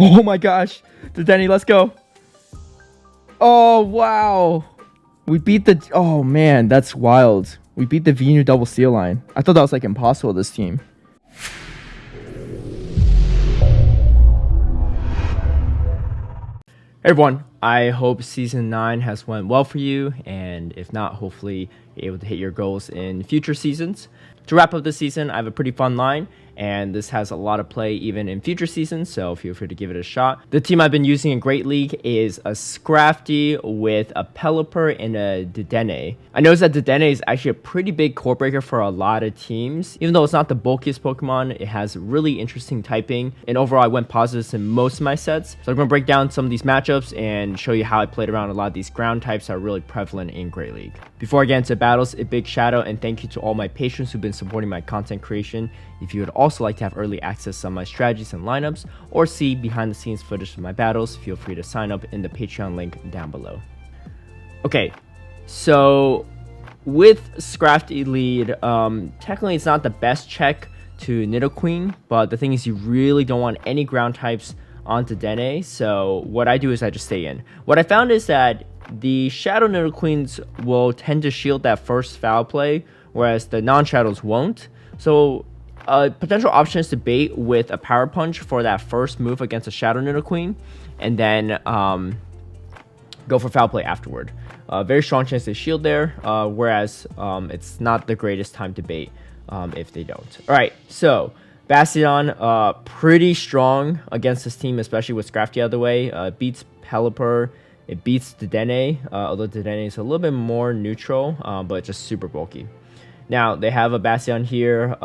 Oh my gosh. Dedenne, let's go. Oh, wow. We beat the... Oh, man, that's wild. We beat the Venu double steal line. I thought that was, like, impossible, this team. Hey everyone, I hope Season 9 has went well for you, and if not, hopefully you're able to hit your goals in future seasons. To wrap up this season, I have a pretty fun line, and this has a lot of play even in future seasons, so feel free to give it a shot. The team I've been using in Great League is a Scrafty with a Pelipper and a Dedenne. I noticed that Dedenne is actually a pretty big core breaker for a lot of teams. Even though it's not the bulkiest Pokemon, it has really interesting typing, and overall I went positives in most of my sets. So I'm going to break down some of these matchups and show you how I played around a lot of these ground types that are really prevalent in Great League. Before I get into battles, a big shout out and thank you to all my patrons who've been supporting my content creation. If you would also like to have early access to some of my strategies and lineups, or see behind the scenes footage of my battles, feel free to sign up in the Patreon link down below. Okay, so with Scrafty lead, technically it's not the best check to Nidoqueen, but the thing is you really don't want any ground types onto Dedenne, so what I do is I just stay in. What I found is that the Shadow Nidoqueens will tend to shield that first foul play, whereas the non-Shadows won't. So potential option is to bait with a Power Punch for that first move against a Shadow Nidoqueen, and then go for foul play afterward. Very strong chance they shield there, whereas it's not the greatest time to bait if they don't. Alright, so Bastion, pretty strong against this team, especially with Scrafty out of the way. Beats Pelipper, it beats Dedenne, although Dedenne is a little bit more neutral, but just super bulky. Now, they have a Bastion here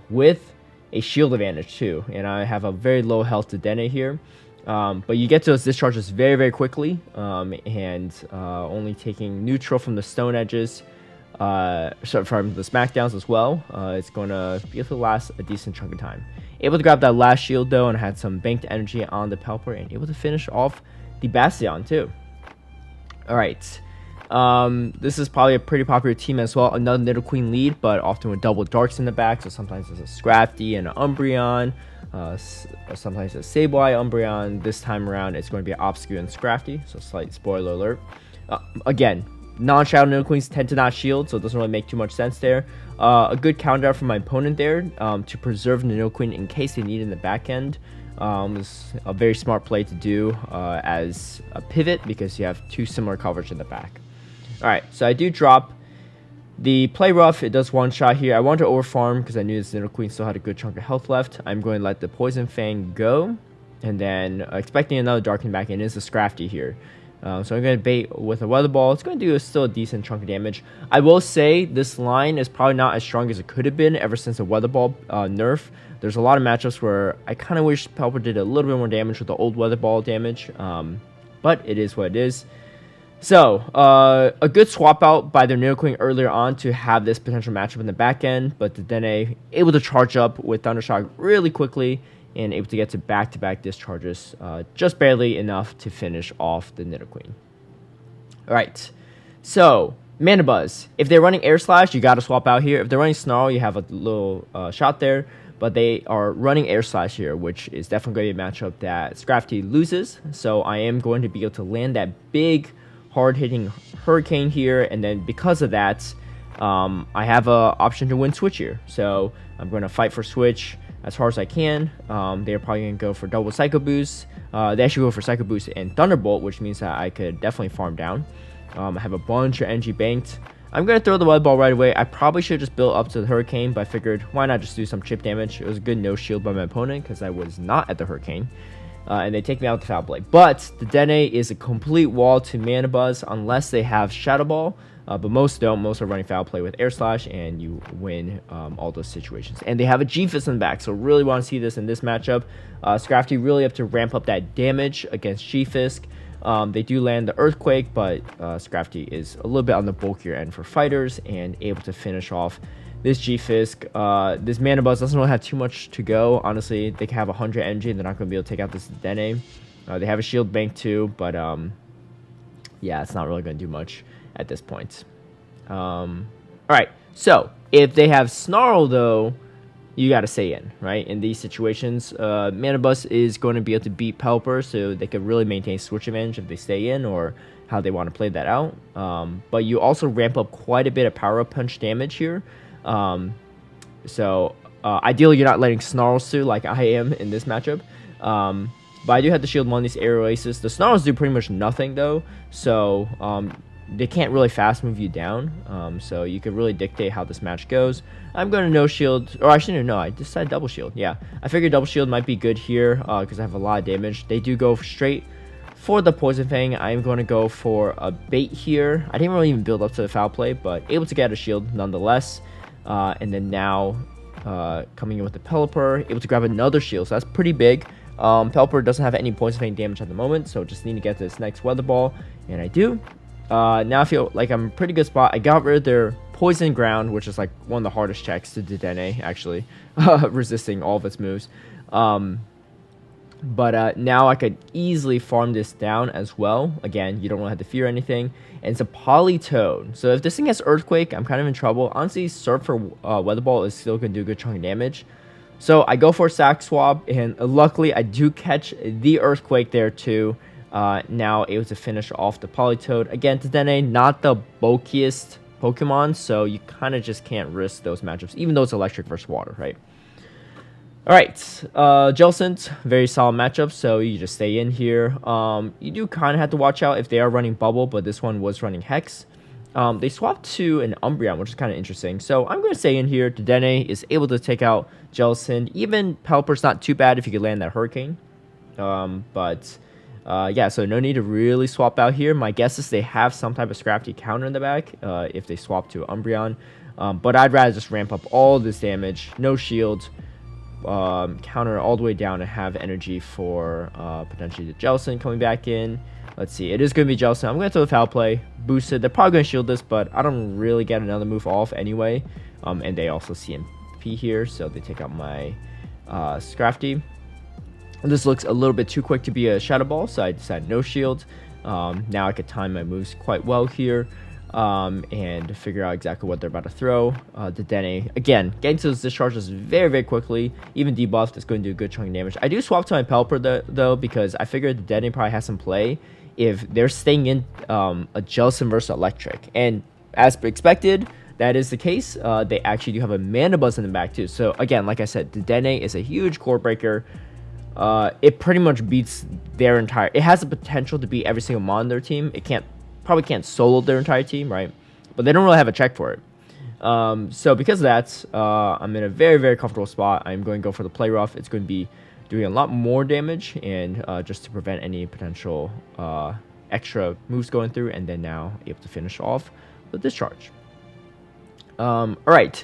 with a shield advantage too, and I have a very low health Dedenne here. But you get to those discharges very, very quickly, and only taking neutral from the stone edges, sorry, from the smackdowns as well. It's going to be able to last a decent chunk of time. Able to grab that last shield though, and had some banked energy on the Pelipper, and able to finish off the Bastion too. Alright. This is probably a pretty popular team as well. Another Nidoqueen lead, but often with double darks in the back. So sometimes it's a Scrafty and an Umbreon. Sometimes a Sableye Umbreon. This time around, it's going to be an Obscure and Scrafty. So slight spoiler alert. Again, non-Shadow Nidoqueens tend to not shield, so it doesn't really make too much sense there. A good counter from my opponent there to preserve Nidoqueen in case they need it in the back end. Is a very smart play to do as a pivot because you have two similar coverage in the back. Alright, so I do drop the Play Rough. It does one shot here. I wanted to overfarm because I knew this Nidoqueen still had a good chunk of health left. I'm going to let the Poison Fang go, and then expecting another Darken back in is a Scrafty here. So I'm going to bait with a Weather Ball. It's going to do still a decent chunk of damage. I will say this line is probably not as strong as it could have been ever since the Weather Ball nerf. There's a lot of matchups where I kind of wish Pelipper did a little bit more damage with the old Weather Ball damage, but it is what it is. So, a good swap out by their Nidoqueen earlier on to have this potential matchup in the back end, but Dedenne able to charge up with Thundershock really quickly and able to get to back-to-back discharges, just barely enough to finish off the Nidoqueen. Alright, so Mandibuzz. If they're running Air Slash, you got to swap out here. If they're running Snarl, you have a little shot there, but they are running Air Slash here, which is definitely going to be a matchup that Scrafty loses, so I am going to be able to land that big hard-hitting Hurricane here, and then because of that, I have an option to win Switch here. So I'm going to fight for Switch as hard as I can. They're probably going to go for double Psycho Boost. They actually go for Psycho Boost and Thunderbolt, which means that I could definitely farm down. I have a bunch of energy banked. I'm going to throw the Weather Ball right away. I probably should have just built up to the Hurricane, but I figured why not just do some chip damage. It was a good no shield by my opponent because I was not at the Hurricane. And they take me out with the Foul Play. But the Dedenne is a complete wall to Mandibuzz unless they have Shadow Ball. But most don't. Most are running Foul Play with Air Slash, and you win all those situations. And they have a G-Fist in the back, so really want to see this in this matchup. Scrafty really have to ramp up that damage against G-Fisk. They do land the Earthquake, but Scrafty is a little bit on the bulkier end for fighters and able to finish off this G-Fisk. This Mandibuzz doesn't really have too much to go. Honestly, they can have 100 energy and they're not going to be able to take out this Dedenne. They have a shield bank too, but yeah, it's not really going to do much at this point. Alright, so if they have Snarl though, you got to stay in, right? In these situations, Mandibuzz is going to be able to beat Pelipper, so they could really maintain switch advantage if they stay in, or how they want to play that out. But you also ramp up quite a bit of power-up punch damage here. Ideally, you're not letting Snarls through like I am in this matchup. But I do have to shield one of these Aerial Aces. The Snarls do pretty much nothing, though, so they can't really fast move you down. So you could really dictate how this match goes. I'm going to no shield, or I shouldn't know. I decided double shield. Yeah, I figured double shield might be good here because I have a lot of damage. They do go straight for the Poison Fang. I'm going to go for a bait here. I didn't really even build up to the foul play, but able to get a shield nonetheless. And then now coming in with the Pelipper, able to grab another shield, so that's pretty big. Pelipper doesn't have any Poison Fang damage at the moment, so just need to get this next Weather Ball, and I do. Now I feel like I'm in a pretty good spot. I got rid of their Poison Ground, which is like one of the hardest checks to Dedenne, actually, resisting all of its moves. But now I could easily farm this down as well. Again, you don't really have to fear anything. And it's a Politoed. So if this thing has Earthquake, I'm kind of in trouble. Honestly, Surf for Weather Ball is still going to do a good chunk of damage. So I go for a Sack Swap, and luckily I do catch the Earthquake there too. Now able to finish off the Politoed. Again, Dedenne, not the bulkiest Pokemon, so you kind of just can't risk those matchups, even though it's electric versus water, right? Alright, Jellicent, very solid matchup, so you just stay in here. You do kind of have to watch out if they are running Bubble, but this one was running Hex. They swapped to an Umbreon, which is kind of interesting. So I'm going to stay in here. Dedenne is able to take out Jellicent. Even Pelipper's not too bad if you could land that Hurricane. Yeah, so no need to really swap out here. My guess is they have some type of scrappy counter in the back if they swap to Umbreon. But I'd rather just ramp up all this damage, no shield, counter all the way down, and have energy for potentially the Jellicent coming back in. Let's see, it is going to be Jellicent. I'm going to throw the Foul Play, boosted. They're probably going to shield this, but I don't really get another move off anyway. And they also CMP here, so they take out my Scrafty. This looks a little bit too quick to be a Shadow Ball, so I decided no shield. Now I could time my moves quite well here and figure out exactly what they're about to throw. Dedenne, again, getting to those discharges very, very quickly. Even debuffed is going to do a good chunk of damage. I do swap to my Pelipper, though, because I figured Dedenne probably has some play if they're staying in a Jellicent versus Electric. And as expected, that is the case. They actually do have a Mandibuzz in the back, too. So, again, like I said, Dedenne is a huge core breaker. It pretty much beats their entire... It has the potential to beat every single Mon on their team. It probably can't solo their entire team, right? But they don't really have a check for it. So because of that, I'm in a very, very comfortable spot. I'm going to go for the Play Rough. It's going to be doing a lot more damage, and just to prevent any potential extra moves going through, and then now able to finish off with Discharge. Alright.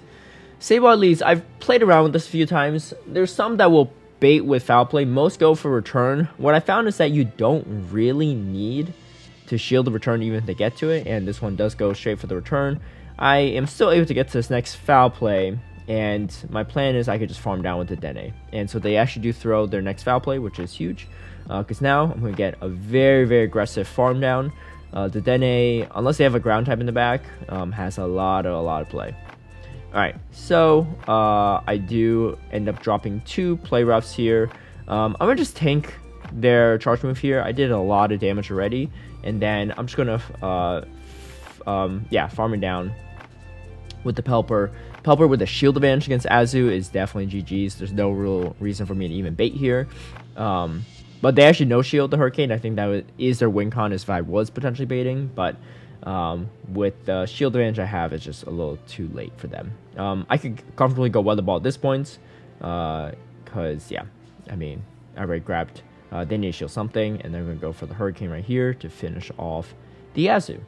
Sableye leads. I've played around with this a few times. There's some that will bait with Foul Play. Most go for Return. What I found is that you don't really need to shield the Return even if they get to it, and this one does go straight for the Return. I am still able to get to this next Foul Play, and my plan is I could just farm down with Dedenne. And so they actually do throw their next Foul Play, which is huge, because now I'm going to get a very, very aggressive farm down. Dedenne, unless they have a ground type in the back, has a lot of play. Alright, so I do end up dropping 2 Play Roughs here. I'm going to just tank their charge move here. I did a lot of damage already, and then I'm just going to farm it down with the Pelipper. Pelipper with a shield advantage against Azu is definitely GG's. There's no real reason for me to even bait here. But they actually no shield the Hurricane. I think that is their win con if I was potentially baiting, but with the shield advantage I have, it's just a little too late for them. I could comfortably go Weather Ball at this point, because, yeah, I mean, I already grabbed, they need to shield something, and they're going to go for the Hurricane right here to finish off the Azu.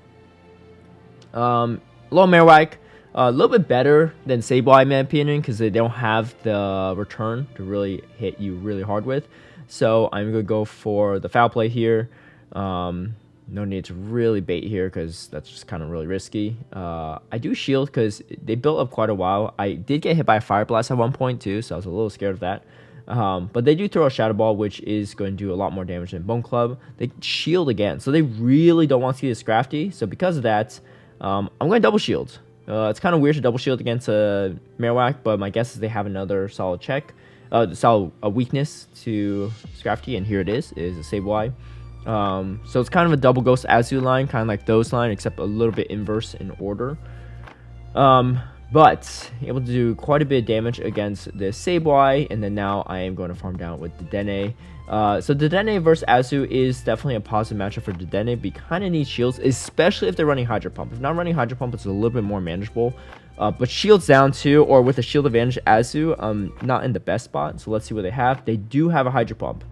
Alolan Marowak, a little bit better than Sableye in my opinion, because they don't have the Return to really hit you really hard with. So I'm going to go for the Foul Play here. No need to really bait here because that's just kind of really risky. I do shield because they built up quite a while. I did get hit by a Fire Blast at one point too, so I was a little scared of that. But they do throw a Shadow Ball, which is going to do a lot more damage than Bone Club. They shield again, so they really don't want to see this Scrafty. So because of that, I'm going to double shield. It's kind of weird to double shield against a Marowak, but my guess is they have another solid check. Solid weakness to Scrafty, and here it is a Sableye. So it's kind of a double Ghost Azu line, kind of like those line, except a little bit inverse in order. But able to do quite a bit of damage against the Sableye, and then now I am going to farm down with Dedenne. So Dedenne versus Azu is definitely a positive matchup for Dedenne, but you kind of need shields, especially if they're running Hydro Pump. If not running Hydro Pump, it's a little bit more manageable. But shields down too, or with a shield advantage, Azu, not in the best spot. So let's see what they have. They do have a Hydro Pump.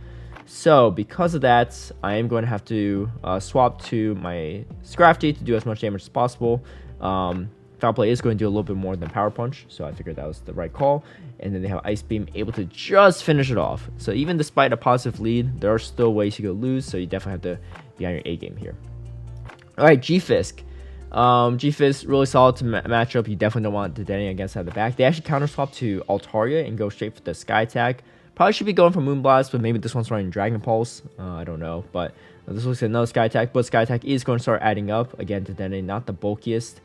So because of that, I am going to have to swap to my Scrafty to do as much damage as possible. Foul Play is going to do a little bit more than Power Punch, so I figured that was the right call. And then they have Ice Beam, able to just finish it off. So even despite a positive lead, there are still ways you could lose, so you definitely have to be on your A game here. Alright, G-Fisk. G-Fisk, really solid to match up. You definitely don't want Dedenne against out of the back. They actually counter swap to Altaria and go straight for the Sky Attack. Probably should be going for Moonblast, but maybe this one's running Dragon Pulse. I don't know, but this looks like another Sky Attack, but Sky Attack is going to start adding up. Again, Dedenne, not the bulkiest.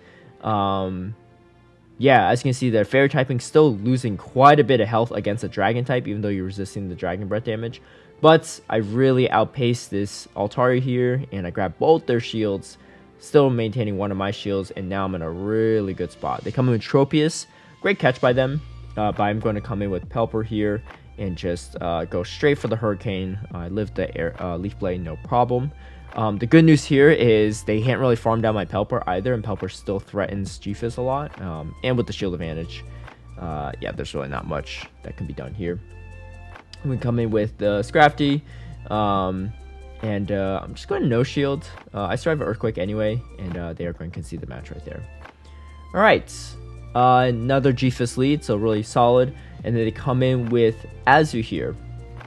Yeah, as you can see, their Fairy typing still losing quite a bit of health against a Dragon type, even though you're resisting the Dragon Breath damage. But I really outpaced this Altaria here, and I grabbed both their shields, still maintaining one of my shields, and now I'm in a really good spot. They come in with Tropius, great catch by them, but I'm going to come in with Pelipper here and just go straight for the Hurricane. I lived the Leaf Blade, no problem. The good news here is they can't really farm down my Pelipper either, and Pelipper still threatens G-Fizz a lot. And with the shield advantage, yeah, there's really not much that can be done here. We come in with the Scrafty, and I'm just going to no shield. I still have an Earthquake anyway, and they are going to concede the match right there. All right, another G-Fizz lead, so really solid. And then they come in with Azu here.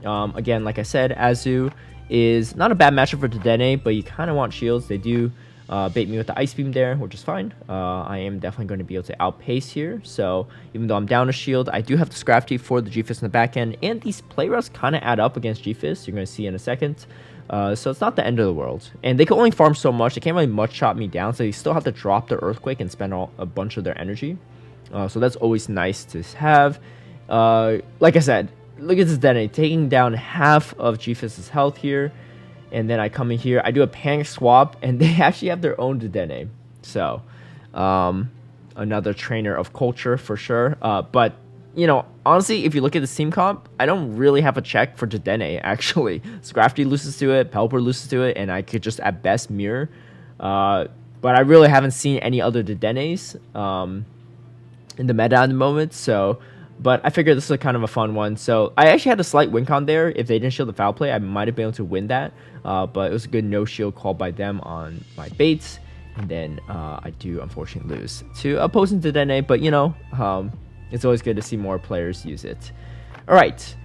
Again, like I said, Azu is not a bad matchup for Dedenne, but you kind of want shields. They do bait me with the Ice Beam there, which is fine. I am definitely going to be able to outpace here. So even though I'm down a shield, I do have the Scrafty for the G-Fizz in the back end, and these play routes kind of add up against G-Fizz. You're going to see in a second. So it's not the end of the world. And they can only farm so much. They can't really much chop me down, so you still have to drop the Earthquake and spend a bunch of their energy. So that's always nice to have. Like I said, look at this Dedenne taking down half of G-Fizz's health here. And then I come in here, I do a Peng swap, and they actually have their own Dedenne. So, another trainer of culture for sure. But, you know, honestly, if you look at the team comp, I don't really have a check for Dedenne, actually. Scrafty loses to it, Pelipper loses to it, and I could just at best mirror. But I really haven't seen any other Dedennes in the meta at the moment, so... But I figured this was kind of a fun one. So I actually had a slight win con there. If they didn't shield the foul play, I might have been able to win that. But it was a good no shield call by them on my baits. And then I do unfortunately lose to opposing Dedenne. But, you know, it's always good to see more players use it. All right.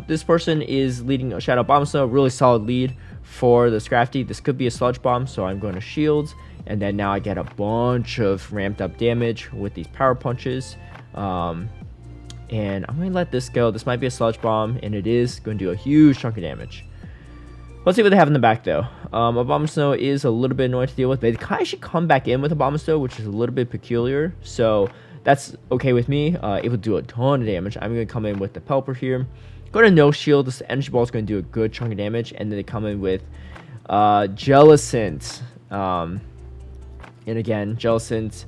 This person is leading a Shadow Abomasnow. Really solid lead for the Scrafty. This could be a Sludge Bomb, so I'm going to shield. And then now I get a bunch of ramped up damage with these Power Punches. And I'm going to let this go. This might be a Sludge Bomb, and it is going to do a huge chunk of damage. Let's see what they have in the back, though. Abomasnow is a little bit annoying to deal with, but they actually come back in with Abomasnow, which is a little bit peculiar. So that's okay with me. It will do a ton of damage. I'm going to come in with the Pelipper here. Go to no shield. This Energy Ball is going to do a good chunk of damage. And then they come in with Jellicent. And again, Jellicent...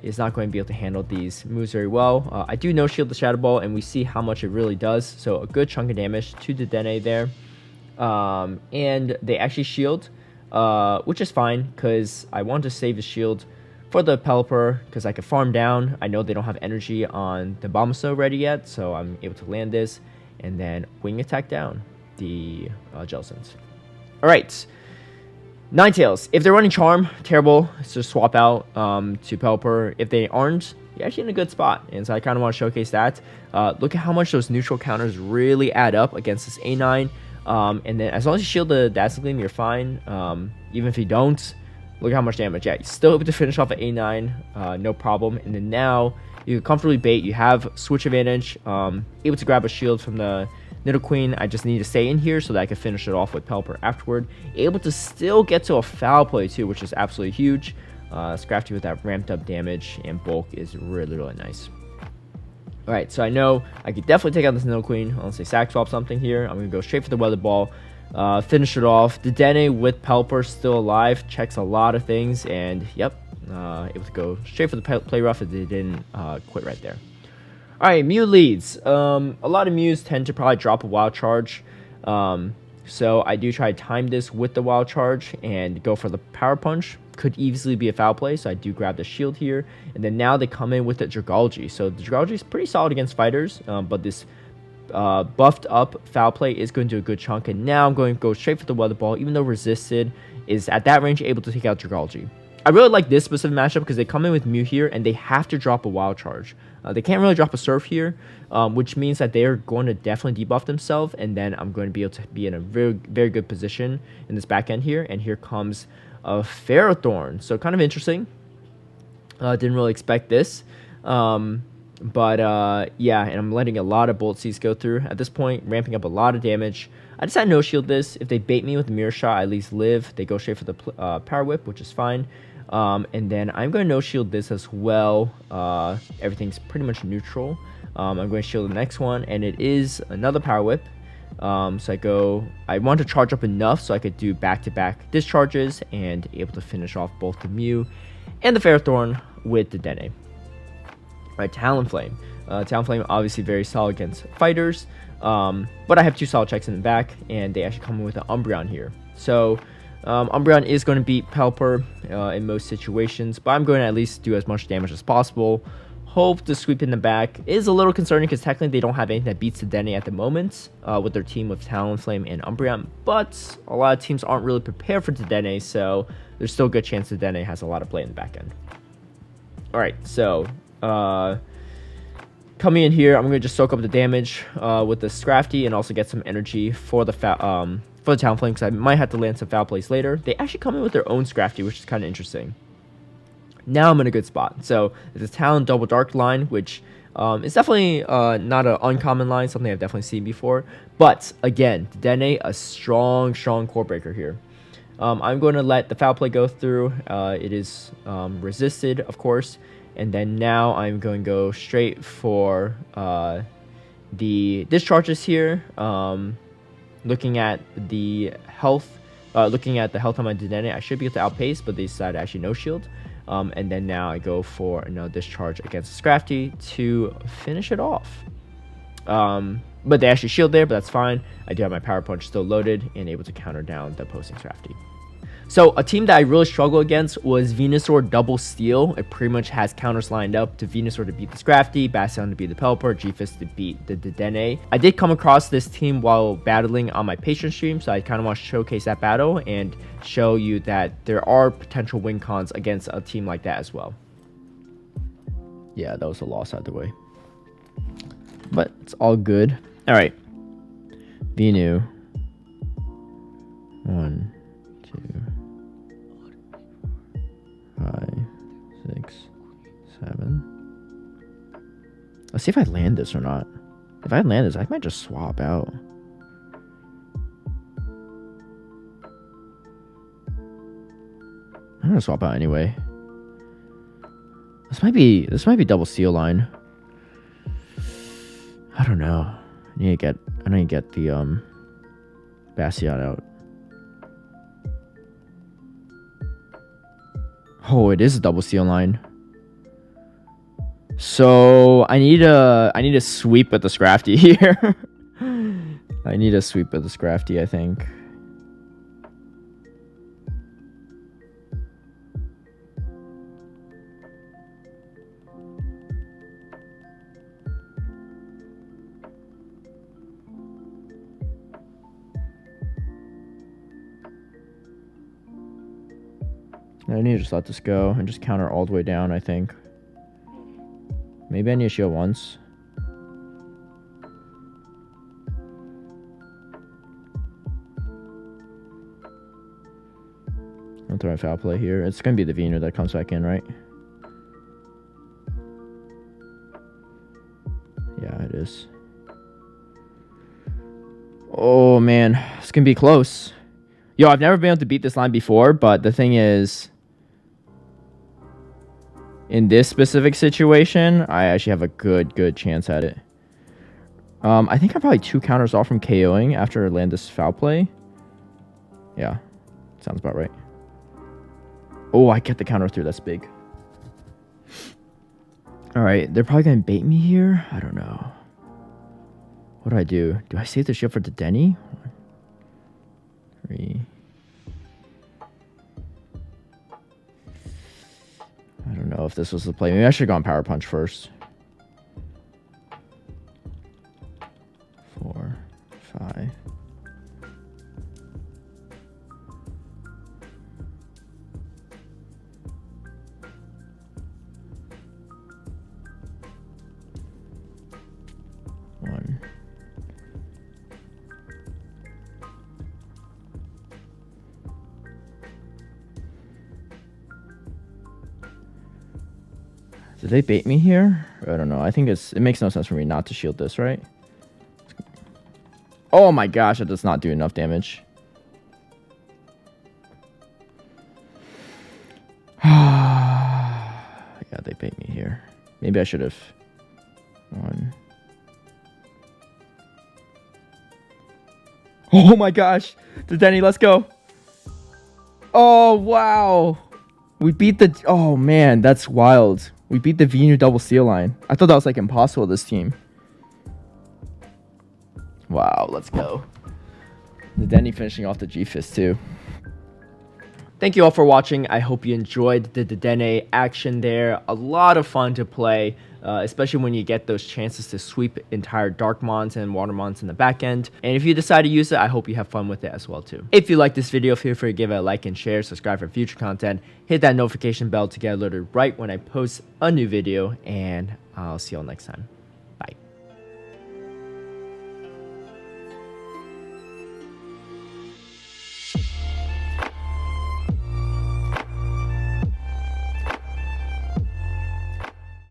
is not going to be able to handle these moves very well. I do no shield the Shadow Ball, and we see how much it really does. So a good chunk of damage to Dedenne there. And they actually shield, which is fine, because I want to save the shield for the Pelipper, because I can farm down. I know they don't have energy on the Abomasnow ready yet, so I'm able to land this, and then wing attack down the Jellicent. Alright. Ninetales, if they're running Charm, terrible. It's just swap out to Pelipper. If they aren't, you're actually in a good spot. And so I kind of want to showcase that. Look at how much those neutral counters really add up against this A9. And then as long as you shield the Dazzling Gleam, you're fine. Even if you don't, look at how much damage. Yeah, you're still able to finish off at A9, no problem. And then now you comfortably bait. You have switch advantage, able to grab a shield from the Nidoqueen. I just need to stay in here so that I can finish it off with Pelipper afterward. Able to still get to a foul play too, which is absolutely huge. Scrafty with that ramped up damage and bulk is really, really nice. Alright, so I know I could definitely take out this Nidoqueen. Unless they sack swap something here. I'm going to go straight for the Weather Ball. Finish it off. Dedenne with Pelipper still alive. Checks a lot of things. And, yep, able to go straight for the Play Rough if they didn't quit right there. Alright, Mew leads. A lot of Mews tend to probably drop a Wild Charge. So I do try to time this with the Wild Charge and go for the Power Punch. Could easily be a foul play, so I do grab the shield here. And then now they come in with the Dragalge. So the Dragalge is pretty solid against fighters, but this buffed up foul play is going to do a good chunk. And now I'm going to go straight for the Weather Ball, even though resisted is at that range able to take out Dragalge. I really like this specific matchup because they come in with Mew here and they have to drop a Wild Charge. They can't really drop a Surf here, which means that they're going to definitely debuff themselves, and then I'm going to be able to be in a very, very good position in this back end here. And here comes a Ferrothorn, so kind of interesting. Didn't really expect this, but yeah, and I'm letting a lot of Bolt Seeds go through at this point, ramping up a lot of damage. I decided no shield this. If they bait me with the Mirror Shot, I at least live. They go straight for the Power Whip, which is fine. And then I'm going to no shield this as well. Everything's pretty much neutral. I'm going to shield the next one, and it is another Power Whip. So I want to charge up enough so I could do back-to-back discharges and able to finish off both the Mew and the Ferrothorn with the Dedenne. Right, Talonflame. Talonflame obviously very solid against fighters, but I have two solid checks in the back, and they actually come in with an Umbreon here. So Umbreon is going to beat Pelipper in most situations, but I'm going to at least do as much damage as possible. Hope to sweep in the back. It is a little concerning because technically they don't have anything that beats Dedenne at the moment with their team with Talonflame and Umbreon, but a lot of teams aren't really prepared for Dedenne, so there's still a good chance Dedenne has a lot of play in the back end. Alright, so coming in here, I'm going to just soak up the damage with the Scrafty and also get some energy for the Talonflame because I might have to land some foul plays later. They actually come in with their own Scrafty, which is kind of interesting. Now I'm in a good spot. So it's a Talon Double Dark line, which is definitely not an uncommon line, something I've definitely seen before. But again, Dedenne, a strong core breaker here. I'm going to let the foul play go through. It is resisted, of course. And then now I'm going to go straight for the discharges here. Looking at the health on my Dedenne, I should be able to outpace, but they decided actually no shield. And then now I go for another discharge against the Scrafty to finish it off. But they actually shield there, but that's fine. I do have my Power Punch still loaded and able to counter down the opposing Scrafty. So a team that I really struggled against was Venusaur Double Steel. It pretty much has counters lined up to Venusaur to beat the Scrafty, Bastion to beat the Pelipper, G-Fist to beat the Dedenne. I did come across this team while battling on my Patreon stream, so I kind of want to showcase that battle and show you that there are potential win cons against a team like that as well. Yeah, that was a loss out the way. But it's all good. Alright. Venu. 1, 2, 5, 6, 7. Let's see if I land this or not. If I land this, I might just swap out. I'm gonna swap out anyway. This might be double steel line. I don't know. I need to get the Bastion out. Oh, it is a double steel line. So I need a sweep at the Scrafty here. I need a sweep at the Scrafty, I think. I need to just let this go and just counter all the way down, I think. Maybe I need to shield once. I'll throw a foul play here. It's going to be the Venu that comes back in, right? Yeah, it is. Oh, man. It's going to be close. Yo, I've never been able to beat this line before, but the thing is... in this specific situation, I actually have a good chance at it. I think I'm probably 2 counters off from KOing after I land this foul play. Yeah, sounds about right. Oh, I get the counter through. That's big. All right, they're probably going to bait me here. I don't know. What do I do? Do I save the shield for Dedenne? 3. I don't know if this was the play. Maybe I should have gone Power Punch first. 4, 5. Did they bait me here? I don't know. I think it makes no sense for me not to shield this, right? Oh my gosh, it does not do enough damage. Yeah, they bait me here. Maybe I should have. 1. Oh my gosh. Dedenne, let's go. Oh, wow. We beat the... Oh, man, that's wild. We beat the Venu double seal line. I thought that was, like, impossible, this team. Wow, let's go. Dedenne finishing off the G-Fist, too. Thank you all for watching. I hope you enjoyed the Dedenne action there. A lot of fun to play, especially when you get those chances to sweep entire Darkmons and Watermons in the back end. And if you decide to use it, I hope you have fun with it as well too. If you like this video, feel free to give it a like and share, subscribe for future content, hit that notification bell to get alerted right when I post a new video, and I'll see you all next time.